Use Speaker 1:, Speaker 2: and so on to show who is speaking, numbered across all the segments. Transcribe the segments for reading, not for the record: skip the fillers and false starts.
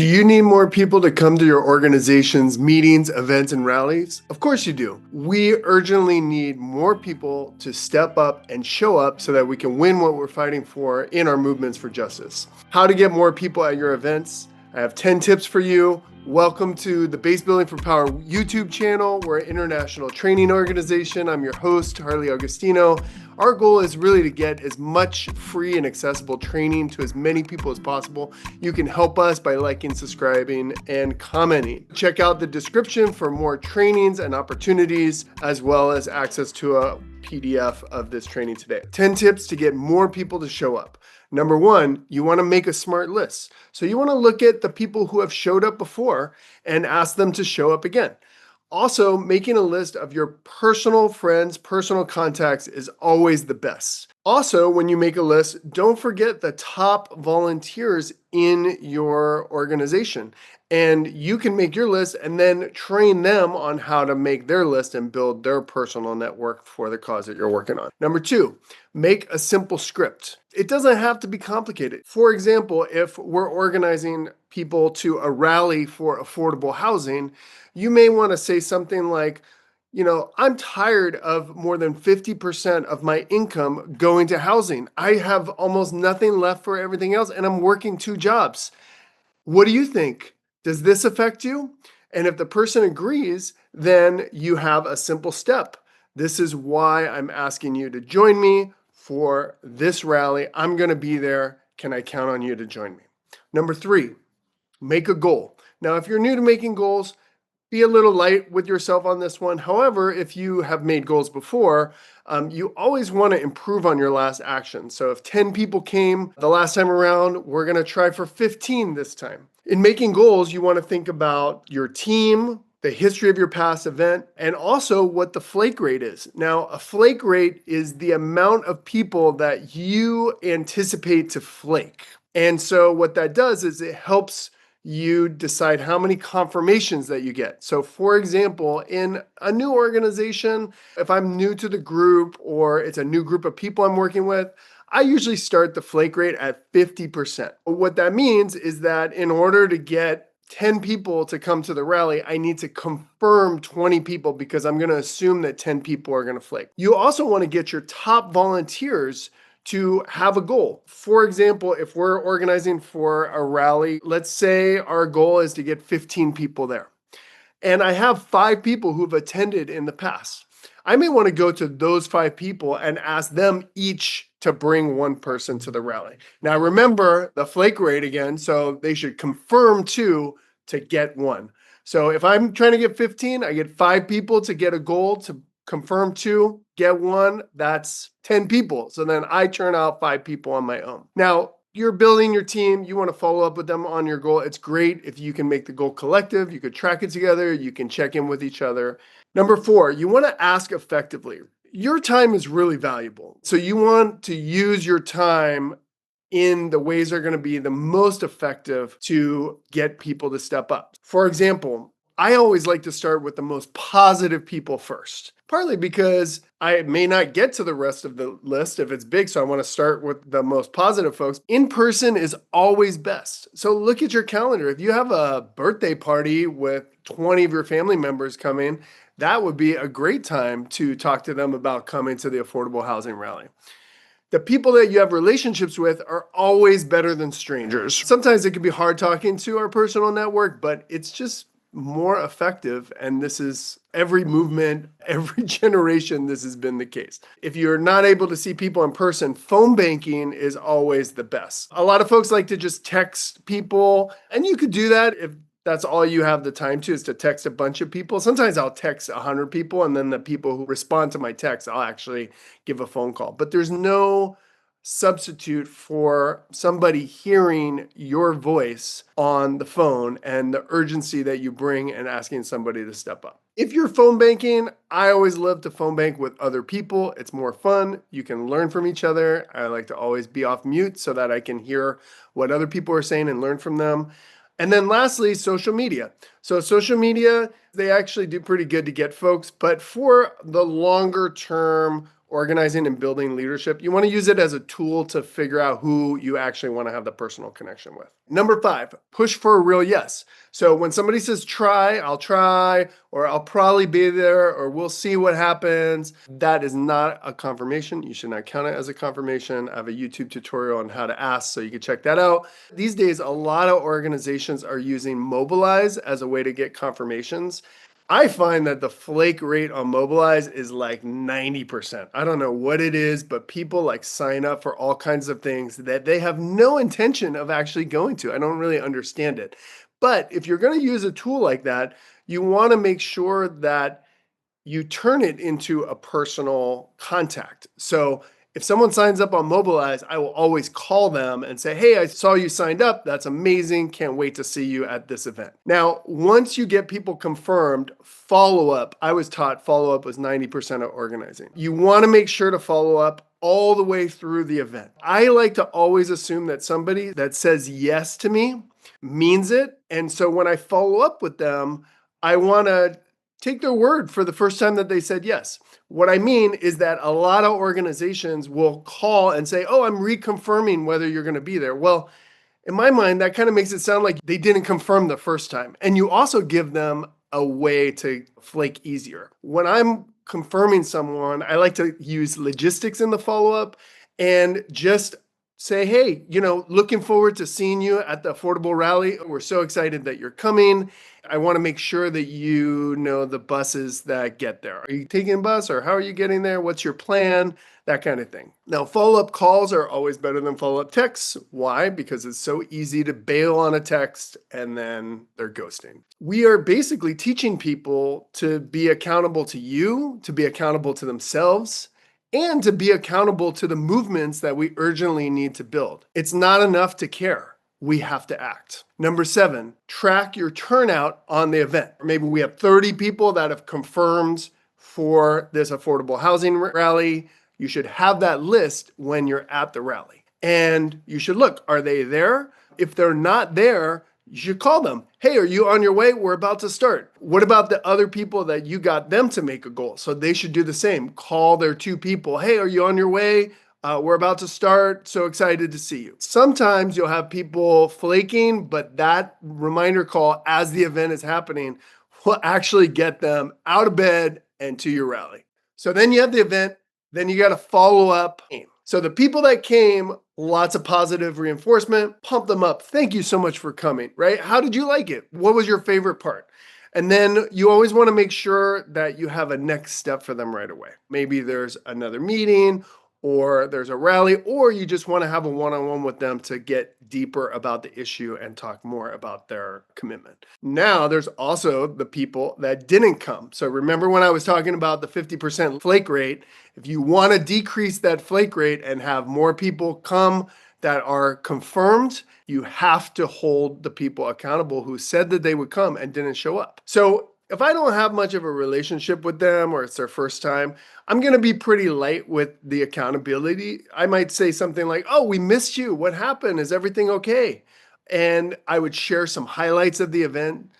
Speaker 1: Do you need more people to come to your organization's meetings, events, and rallies? Of course you do. We urgently need more people to step up and show up so that we can win what we're fighting for in our movements for justice. How to get more people at your events? I have 10 tips for you. Welcome to the Base Building for Power YouTube channel. We're an international training organization. I'm your host, Harley Augustino. Our goal is really to get as much free and accessible training to as many people as possible. You can help us by liking, subscribing, and commenting. Check out the description for more trainings and opportunities, as well as access to a PDF of this training today. 10 tips to get more people to show up. Number one, you want to make a smart list. So you want to look at the people who have showed up before and ask them to show up again. Also, making a list of your personal friends, personal contacts is always the best. Also, when you make a list, don't forget the top volunteers in your organization. And you can make your list and then train them on how to make their list and build their personal network for the cause that you're working on. Number two, make a simple script. It doesn't have to be complicated. For example, if we're organizing people to a rally for affordable housing, you may want to say something like, I'm tired of more than 50% of my income going to housing. I have almost nothing left for everything else, and I'm working 2 jobs. What do you think? Does this affect you? And if the person agrees, then you have a simple step. This is why I'm asking you to join me for this rally. I'm going to be there. Can I count on you to join me? Number 3, make a goal. Now, if you're new to making goals, be a little light with yourself on this one. However, if you have made goals before, you always want to improve on your last action. So if 10 people came the last time around, we're going to try for 15 this time. In making goals, you want to think about your team, the history of your past event, and also what the flake rate is. Now, a flake rate is the amount of people that you anticipate to flake. And so what that does is it helps you decide how many confirmations that you get. So for example, in a new organization, if I'm new to the group or it's a new group of people I'm working with, I usually start the flake rate at 50%. What that means is that in order to get 10 people to come to the rally, I need to confirm 20 people because I'm going to assume that 10 people are going to flake. You also want to get your top volunteers to have a goal. For example, if we're organizing for a rally, let's say our goal is to get 15 people there. And I have 5 people who've attended in the past. I may want to go to those 5 people and ask them each to bring 1 person to the rally. Now remember the flake rate again, so they should confirm 2 to get 1. So if I'm trying to get 15, I get 5 people to get a goal to confirm 2, get 1, that's 10 people. So then I turn out 5 people on my own. Now, you're building your team. You want to follow up with them on your goal. It's great if you can make the goal collective. You could track it together. You can check in with each other. Number 4, you want to ask effectively. Your time is really valuable. So you want to use your time in the ways that are going to be the most effective to get people to step up. For example, I always like to start with the most positive people first, partly because I may not get to the rest of the list if it's big, so I want to start with the most positive folks. In person is always best. So look at your calendar. If you have a birthday party with 20 of your family members coming, that would be a great time to talk to them about coming to the affordable housing rally. The people that you have relationships with are always better than strangers. Sometimes it can be hard talking to our personal network, but it's just more effective. And this is every movement, every generation, this has been the case. If you're not able to see people in person, phone banking is always the best. A lot of folks like to just text people, and you could do that if that's all you have the time to, is to text a bunch of people. Sometimes I'll text 100 people, and then the people who respond to my text, I'll actually give a phone call. But there's no substitute for somebody hearing your voice on the phone and the urgency that you bring and asking somebody to step up. If you're phone banking, I always love to phone bank with other people. It's more fun. You can learn from each other. I like to always be off mute so that I can hear what other people are saying and learn from them. And then lastly, social media. So social media, they actually do pretty good to get folks, but for the longer term organizing and building leadership, you want to use it as a tool to figure out who you actually want to have the personal connection with. Number 5, push for a real yes. So when somebody says try, or I'll probably be there, or we'll see what happens, that is not a confirmation. You should not count it as a confirmation. I have a YouTube tutorial on how to ask, so you can check that out. These days, a lot of organizations are using Mobilize as a way to get confirmations. I find that the flake rate on Mobilize is like 90%. I don't know what it is, but people like sign up for all kinds of things that they have no intention of actually going to. I don't really understand it. But if you're going to use a tool like that, you want to make sure that you turn it into a personal contact. So if someone signs up on Mobilize, I will always call them and say, hey, I saw you signed up. That's amazing. Can't wait to see you at this event. Now, once you get people confirmed, follow up. I was taught follow up was 90% of organizing. You want to make sure to follow up all the way through the event. I like to always assume that somebody that says yes to me means it. And so when I follow up with them, I want to take their word for the first time that they said yes. What I mean is that a lot of organizations will call and say, oh, I'm reconfirming whether you're going to be there. Well, in my mind, that kind of makes it sound like they didn't confirm the first time. And you also give them a way to flake easier. When I'm confirming someone, I like to use logistics in the follow-up and just say, hey, looking forward to seeing you at the Affordable Rally. We're so excited that you're coming. I want to make sure that you know the buses that get there. Are you taking a bus, or how are you getting there? What's your plan? That kind of thing. Now, follow-up calls are always better than follow-up texts. Why? Because it's so easy to bail on a text and then they're ghosting. We are basically teaching people to be accountable to you, to be accountable to themselves, and to be accountable to the movements that we urgently need to build. It's not enough to care. We have to act. Number 7, track your turnout on the event. Maybe we have 30 people that have confirmed for this affordable housing rally. You should have that list when you're at the rally. And you should look, are they there? If they're not there, you should call them. Hey, are you on your way? We're about to start. What about the other people that you got them to make a goal? So they should do the same. Call their 2 people. Hey, are you on your way? We're about to start. So excited to see you. Sometimes you'll have people flaking, but that reminder call as the event is happening will actually get them out of bed and to your rally. So then you have the event. Then you got to follow up. So the people that came, lots of positive reinforcement, pump them up. Thank you so much for coming, right? How did you like it? What was your favorite part? And then you always want to make sure that you have a next step for them right away. Maybe there's another meeting, or there's a rally, or you just want to have a one-on-one with them to get deeper about the issue and talk more about their commitment. Now, there's also the people that didn't come. So remember when I was talking about the 50% flake rate, if you want to decrease that flake rate and have more people come that are confirmed, you have to hold the people accountable who said that they would come and didn't show up. So if I don't have much of a relationship with them, or it's their first time, I'm going to be pretty light with the accountability. I might say something like, oh, we missed you. What happened? Is everything okay? And I would share some highlights of the event.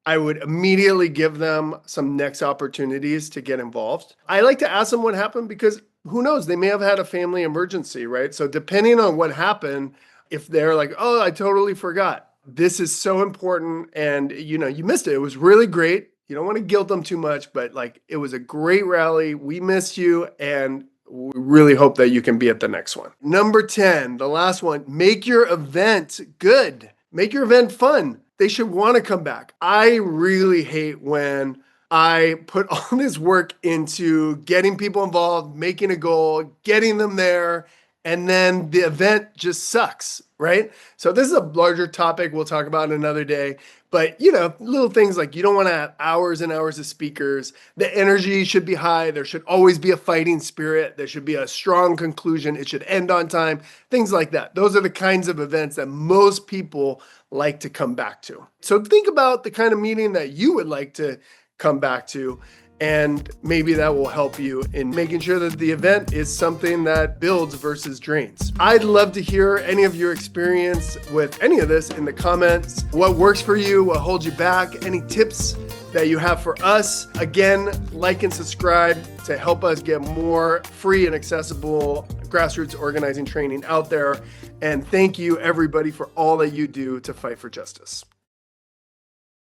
Speaker 1: I would immediately give them some next opportunities to get involved. I like to ask them what happened because who knows, they may have had a family emergency, right? So depending on what happened, if they're like, oh, I totally forgot. This is so important. And you missed it. It was really great. You don't want to guilt them too much, but it was a great rally. We missed you, and we really hope that you can be at the next one. Number 10, the last one, make your event good. Make your event fun. They should want to come back. I really hate when I put all this work into getting people involved, making a goal, getting them there, and then the event just sucks, right? So this is a larger topic we'll talk about another day. But, little things like you don't want to have hours and hours of speakers. The energy should be high. There should always be a fighting spirit. There should be a strong conclusion. It should end on time. Things like that. Those are the kinds of events that most people like to come back to. So think about the kind of meeting that you would like to come back to. And maybe that will help you in making sure that the event is something that builds versus drains. I'd love to hear any of your experience with any of this in the comments. What works for you? What holds you back? Any tips that you have for us. Again, like and subscribe to help us get more free and accessible grassroots organizing training out there. And thank you, everybody, for all that you do to fight for justice.